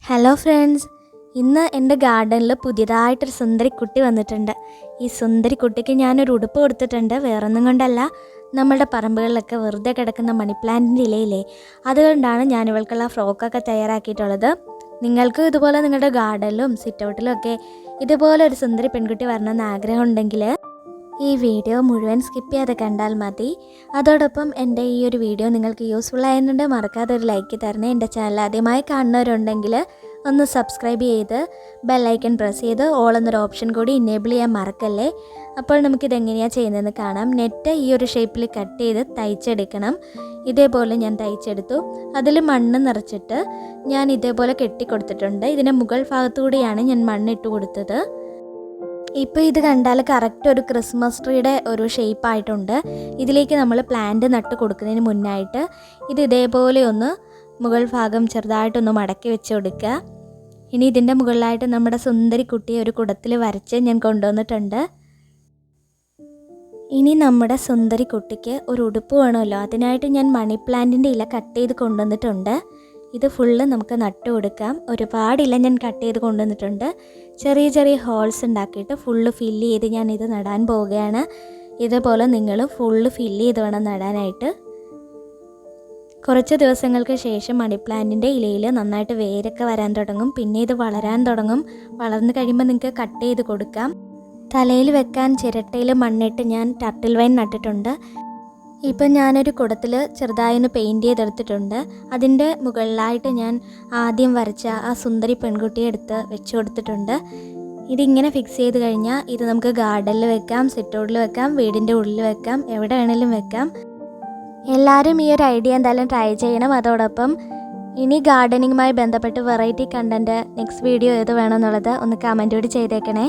Hello friends, ഇന്ന് എൻ്റെ ഗാർഡനിൽ പുതിയതായിട്ടൊരു സുന്ദരിക്കുട്ടി വന്നിട്ടുണ്ട്. ഈ സുന്ദരിക്കുട്ടിക്ക് ഞാനൊരു ഉടുപ്പ് കൊടുത്തിട്ടുണ്ട്. വേറൊന്നും കൊണ്ടല്ല, നമ്മളുടെ പറമ്പുകളിലൊക്കെ വെറുതെ കിടക്കുന്ന മണി പ്ലാന്റിൻ്റെ ഇലയില്ലേ, അതുകൊണ്ടാണ് ഞാൻ ഇവൾക്കുള്ള ഫ്രോക്കൊക്കെ തയ്യാറാക്കിയിട്ടുള്ളത്. നിങ്ങൾക്ക് ഇതുപോലെ നിങ്ങളുടെ ഗാർഡനിലും സിറ്റൗട്ടിലും ഒക്കെ ഇതുപോലെ ഒരു സുന്ദരി പെൺകുട്ടി വരണമെന്ന് ആഗ്രഹമുണ്ടെങ്കിൽ ഈ വീഡിയോ മുഴുവൻ സ്കിപ്പ് ചെയ്യാതെ കണ്ടാൽ മതി. അതോടൊപ്പം എൻ്റെ ഈ ഒരു വീഡിയോ നിങ്ങൾക്ക് യൂസ്ഫുൾ ആയിരുന്നുണ്ട് മറക്കാതെ ഒരു ലൈക്ക് തരണേ. എൻ്റെ ചാനൽ ആദ്യമായി കാണുന്നവരുണ്ടെങ്കിൽ ഒന്ന് സബ്സ്ക്രൈബ് ചെയ്ത് ബെല്ലൈക്കൺ പ്രസ് ചെയ്ത് ഓൾ എന്നൊരു ഓപ്ഷൻ കൂടി ഇനേബിൾ ചെയ്യാൻ മറക്കല്ലേ. അപ്പോൾ നമുക്കിതെങ്ങനെയാണ് ചെയ്യുന്നതെന്ന് കാണാം. നെറ്റ് ഈ ഒരു ഷേപ്പിൽ കട്ട് ചെയ്ത് തയ്ച്ചെടുക്കണം. ഇതേപോലെ ഞാൻ തയ്ച്ചെടുത്തു. അതിൽ മണ്ണ് നിറച്ചിട്ട് ഞാൻ ഇതേപോലെ കെട്ടിക്കൊടുത്തിട്ടുണ്ട്. ഇതിൻ്റെ മുകൾ ഭാഗത്തുകൂടിയാണ് ഞാൻ മണ്ണിട്ട് കൊടുത്തത്. ഇപ്പോൾ ഇത് കണ്ടാൽ കറക്റ്റ് ഒരു ക്രിസ്മസ് ട്രീയുടെ ഒരു ഷേപ്പായിട്ടുണ്ട്. ഇതിലേക്ക് നമ്മൾ പ്ലാന്റ് നട്ട് കൊടുക്കുന്നതിന് മുന്നായിട്ട് ഇത് ഇതേപോലെ ഒന്ന് മുകൾ ഭാഗം ചെറുതായിട്ടൊന്ന് മടക്കി വെച്ച് കൊടുക്കുക. ഇനി ഇതിൻ്റെ മുകളിലായിട്ട് നമ്മുടെ സുന്ദരി കുട്ടിയെ ഒരു കുടത്തിൽ വരച്ച് ഞാൻ കൊണ്ടുവന്നിട്ടുണ്ട്. ഇനി നമ്മുടെ സുന്ദരി കുട്ടിക്ക് ഒരു ഉടുപ്പ് വേണമല്ലോ, അതിനായിട്ട് ഞാൻ മണി പ്ലാന്റിൻ്റെ ഇല കട്ട് ചെയ്ത് കൊണ്ടുവന്നിട്ടുണ്ട്. ഇത് ഫുള്ള് നമുക്ക് നട്ട് കൊടുക്കാം. ഒരുപാടില്ല ഞാൻ കട്ട് ചെയ്ത് കൊണ്ടുവന്നിട്ടുണ്ട്. ചെറിയ ചെറിയ ഹോൾസ് ഉണ്ടാക്കിയിട്ട് ഫുള്ള് ഫില്ല് ചെയ്ത് ഞാൻ ഇത് നടാൻ പോവുകയാണ്. ഇതുപോലെ നിങ്ങൾ ഫുള്ള് ഫില്ല് ചെയ്ത് വേണം നടാനായിട്ട്. കുറച്ച് ദിവസങ്ങൾക്ക് ശേഷം മണി പ്ലാന്റിൻ്റെ ഇലയിൽ നന്നായിട്ട് വേരൊക്കെ വരാൻ തുടങ്ങും. പിന്നെ ഇത് വളരാൻ തുടങ്ങും. വളർന്നു കഴിയുമ്പോൾ നിങ്ങൾക്ക് കട്ട് ചെയ്ത് കൊടുക്കാം. തലയിൽ വെക്കാൻ ചിരട്ടയിൽ മണ്ണിട്ട് ഞാൻ ടർട്ടിൽ വൈൻ നട്ടിട്ടുണ്ട്. ഇപ്പം ഞാനൊരു കുടത്തിൽ ചെറുതായി ഒന്ന് പെയിൻറ്റ് ചെയ്തെടുത്തിട്ടുണ്ട്. അതിൻ്റെ മുകളിലായിട്ട് ഞാൻ ആദ്യം വരച്ച ആ സുന്ദരി പെൺകുട്ടിയെ എടുത്ത് വെച്ച് കൊടുത്തിട്ടുണ്ട്. ഇതിങ്ങനെ ഫിക്സ് ചെയ്ത് കഴിഞ്ഞാൽ ഇത് നമുക്ക് ഗാർഡനിൽ വെക്കാം, സിറ്റൗട്ടിൽ വെക്കാം, വീടിൻ്റെ ഉള്ളിൽ വെക്കാം, എവിടെ വേണേലും വെക്കാം. എല്ലാവരും ഈ ഒരു ഐഡിയ എന്തായാലും ട്രൈ ചെയ്യണം. അതോടൊപ്പം ഇനി ഗാർഡനിങ്ങുമായി ബന്ധപ്പെട്ട് വെറൈറ്റി കണ്ടൻറ്റ് നെക്സ്റ്റ് വീഡിയോ ഏത് വേണമെന്നുള്ളത് ഒന്ന് കമൻറ്റ് കൂടി ചെയ്തേക്കണേ.